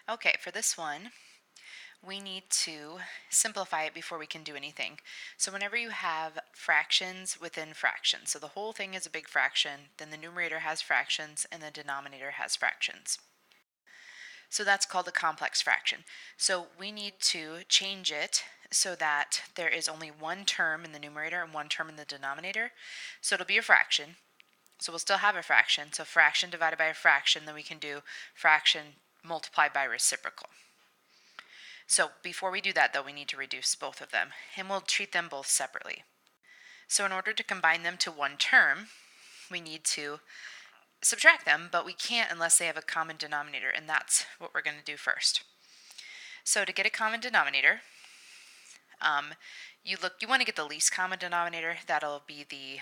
Okay, for this one, we need to simplify it before we can do anything. So whenever you have fractions within fractions, so the whole thing is a big fraction, then the numerator has fractions and the denominator has fractions. So that's called a complex fraction. So we need to change it so that there is only one term in the numerator and one term in the denominator. So it'll be a fraction. So we'll still have a fraction. So fraction divided by a fraction, then we can do fraction multiplied by reciprocal. So before we do that, though, we need to reduce both of them, and we'll treat them both separately. So in order to combine them to one term, we need to subtract them, but we can't unless they have a common denominator, and that's what we're going to do first. So to get a common denominator, you want to get the least common denominator. That'll be the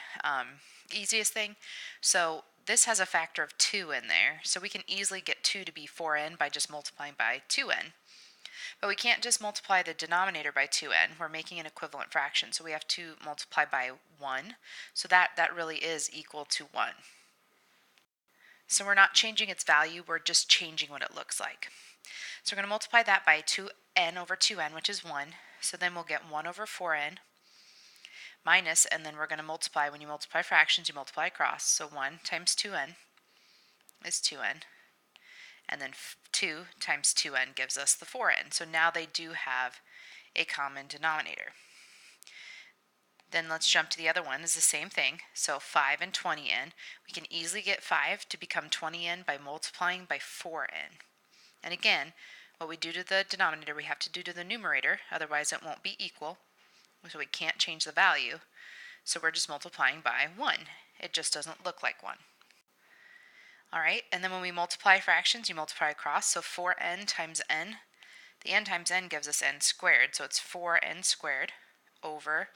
easiest thing. So this has a factor of 2 in there, so we can easily get 2 to be 4n by just multiplying by 2n. But we can't just multiply the denominator by 2n. We're making an equivalent fraction, so we have to multiply by 1. So that really is equal to 1. So we're not changing its value, we're just changing what it looks like. So we're going to multiply that by 2n over 2n, which is 1. So then we'll get 1 over 4n minus, and then we're going to multiply. When you multiply fractions, you multiply across. So 1 times 2n is 2n. And then 2 times 2n gives us the 4n. So now they do have a common denominator. Then let's jump to the other one. It's the same thing. So 5 and 20n. We can easily get 5 to become 20n by multiplying by 4n. And again, what we do to the denominator, we have to do to the numerator. Otherwise, it won't be equal. So we can't change the value. So we're just multiplying by 1. It just doesn't look like 1. All right, and then when we multiply fractions, you multiply across. So 4n times n. The n times n gives us n squared. So it's 4n squared over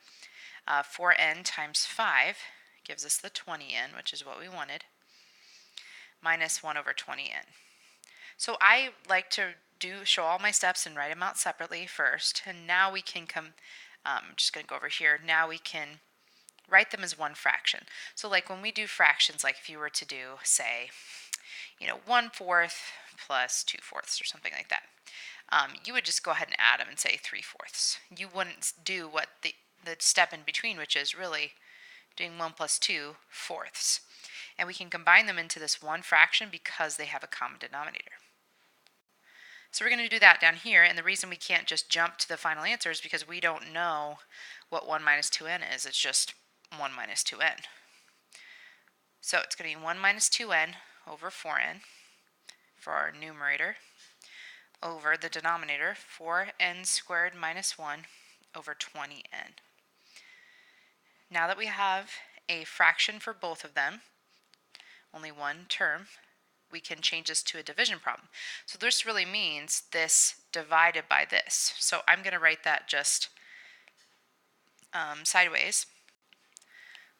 4n times 5 gives us the 20n, which is what we wanted, minus 1 over 20n. So I like to show all my steps and write them out separately first. And now we can I'm just going to go over here. Now we can write them as one fraction. So like when we do fractions, like if you were to do, say, 1/4 plus 2/4 or something like that, you would just go ahead and add them and say 3/4. You wouldn't do what the step in between, which is really doing 1 plus 2/4. And we can combine them into this one fraction because they have a common denominator. So we're going to do that down here, and the reason we can't just jump to the final answer is because we don't know what 1 minus 2n is. It's just 1 minus 2n. So it's going to be 1 minus 2n over 4n for our numerator over the denominator, 4n squared minus 1 over 20n. Now that we have a fraction for both of them, only one term, we can change this to a division problem. So this really means this divided by this. So I'm going to write that just sideways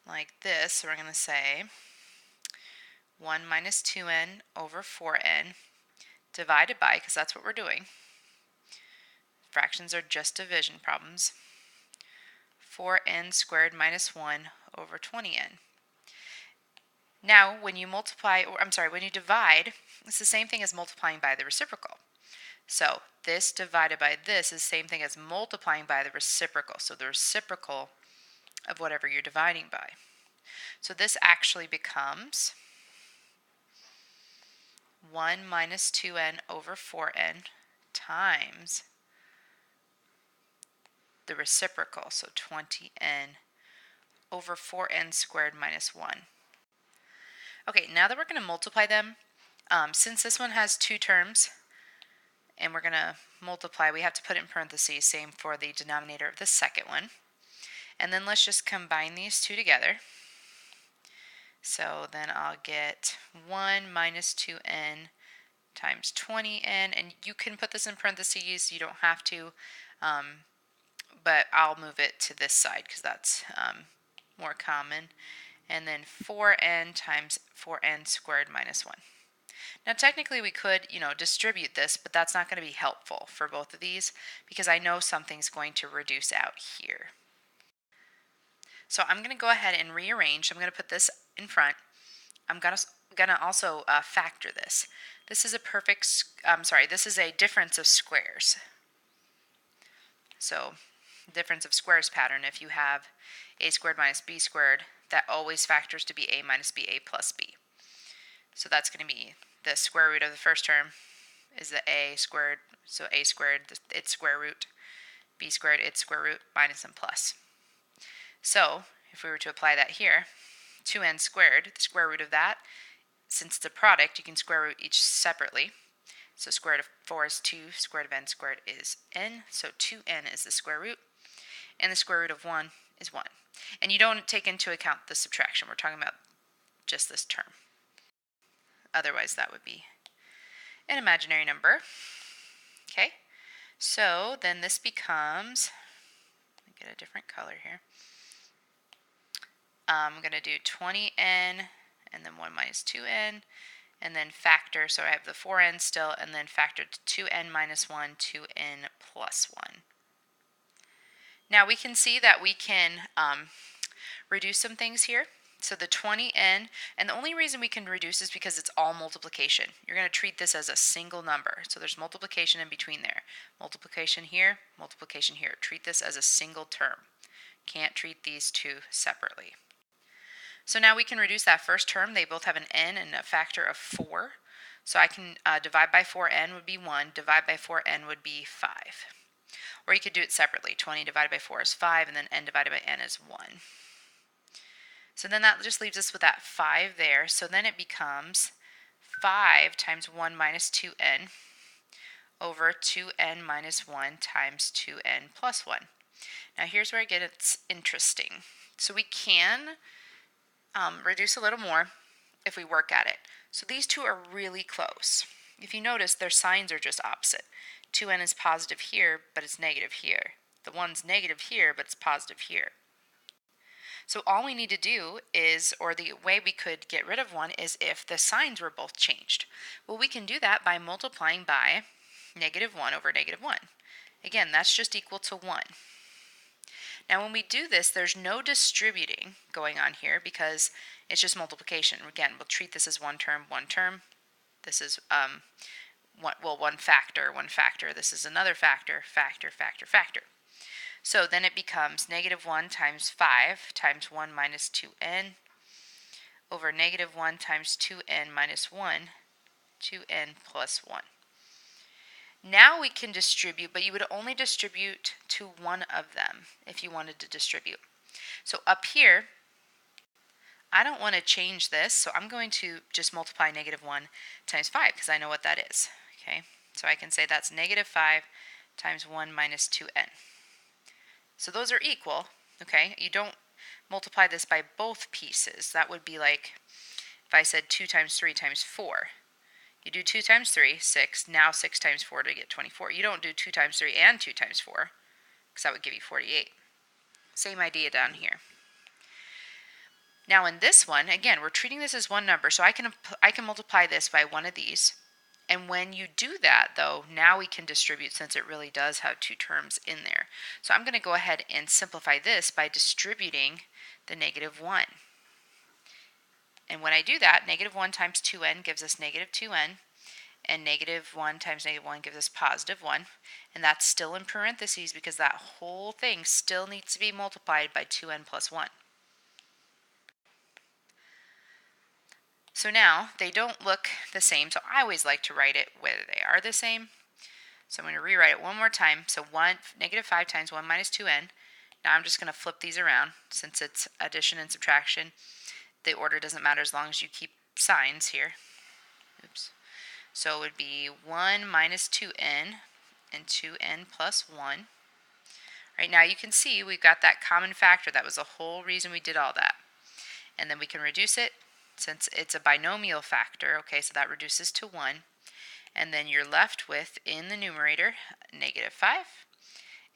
like this. So we're going to say 1 minus 2n over 4n divided by, because that's what we're doing. Fractions are just division problems. 4n squared minus 1 over 20n. Now, when you when you divide, it's the same thing as multiplying by the reciprocal. So this divided by this is the same thing as multiplying by the reciprocal. So the reciprocal of whatever you're dividing by. So this actually becomes 1 minus 2n over 4n times the reciprocal, so 20n over 4n squared minus 1. Okay, now that we're going to multiply them, since this one has two terms, and we're going to multiply, we have to put it in parentheses, same for the denominator of the second one. And then let's just combine these two together. So then I'll get 1 minus 2n times 20n, and you can put this in parentheses, you don't have to, but I'll move it to this side because that's more common. And then 4n times 4n squared minus 1. Now technically we could, distribute this, but that's not going to be helpful for both of these because I know something's going to reduce out here. So I'm going to go ahead and rearrange. I'm going to put this in front. I'm going to also factor this. This is a this is a difference of squares. So difference of squares pattern, if you have a squared minus b squared, that always factors to be a minus b, a plus b. So that's going to be the square root of the first term is the a squared, so a squared, its square root, b squared, its square root, minus and plus. So if we were to apply that here, 2n squared, the square root of that, since it's a product, you can square root each separately. So square root of 4 is 2, square root of n squared is n, so 2n is the square root, and the square root of 1 is 1. And you don't take into account the subtraction. We're talking about just this term. Otherwise, that would be an imaginary number. Okay, so then this becomes, let me get a different color here. I'm going to do 20n, and then 1 minus 2n, and then factor, so I have the 4n still, and then factor to 2n minus 1, 2n plus 1. Now we can see that we can reduce some things here. So the 20n, and the only reason we can reduce is because it's all multiplication. You're going to treat this as a single number. So there's multiplication in between there. Multiplication here, multiplication here. Treat this as a single term. Can't treat these two separately. So now we can reduce that first term. They both have an n and a factor of 4. So I can divide by 4n would be 1, divide by 4n would be 5. Or you could do it separately. 20 divided by 4 is 5, and then n divided by n is 1. So then that just leaves us with that 5 there. So then it becomes 5 times 1 minus 2n over 2n minus 1 times 2n plus 1. Now here's where it gets interesting. So we can reduce a little more if we work at it. So these two are really close. If you notice, their signs are just opposite. 2n is positive here, but it's negative here. The 1's negative here, but it's positive here. So all we need to do is, or the way we could get rid of 1 is if the signs were both changed. Well, we can do that by multiplying by negative 1 over negative 1. Again, that's just equal to 1. Now when we do this, there's no distributing going on here because it's just multiplication. Again, we'll treat this as one term, one term. This is one factor. This is another factor, factor, factor, factor. So then it becomes negative 1 times 5 times 1 minus 2n over negative 1 times 2n minus 1, 2n plus 1. Now we can distribute, but you would only distribute to one of them if you wanted to distribute. So up here, I don't want to change this, so I'm going to just multiply negative 1 times 5 because I know what that is. Okay, so I can say that's negative 5 times 1 minus 2n. So those are equal, okay? You don't multiply this by both pieces. That would be like if I said 2 times 3 times 4. You do 2 times 3, 6. Now 6 times 4 to get 24. You don't do 2 times 3 and 2 times 4 because that would give you 48. Same idea down here. Now in this one, again, we're treating this as one number, so I can multiply this by one of these. And when you do that, though, now we can distribute since it really does have two terms in there. So I'm going to go ahead and simplify this by distributing the negative 1. And when I do that, negative 1 times 2n gives us negative 2n, and negative 1 times negative 1 gives us positive 1. And that's still in parentheses because that whole thing still needs to be multiplied by 2n plus 1. So now they don't look the same, so I always like to write it whether they are the same. So I'm going to rewrite it one more time. So negative 5 times 1 minus 2n. Now I'm just going to flip these around since it's addition and subtraction. The order doesn't matter as long as you keep signs here. Oops. So it would be 1 minus 2n and 2n plus 1. Right now you can see we've got that common factor. That was the whole reason we did all that. And then we can reduce it since it's a binomial factor. Okay, so that reduces to 1. And then you're left with, in the numerator, negative 5.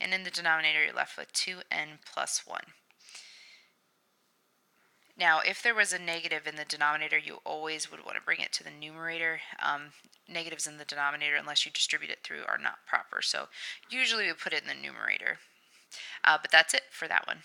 And in the denominator, you're left with 2n plus 1. Now, if there was a negative in the denominator, you always would want to bring it to the numerator. Negatives in the denominator, unless you distribute it through, are not proper. So usually we put it in the numerator. But that's it for that one.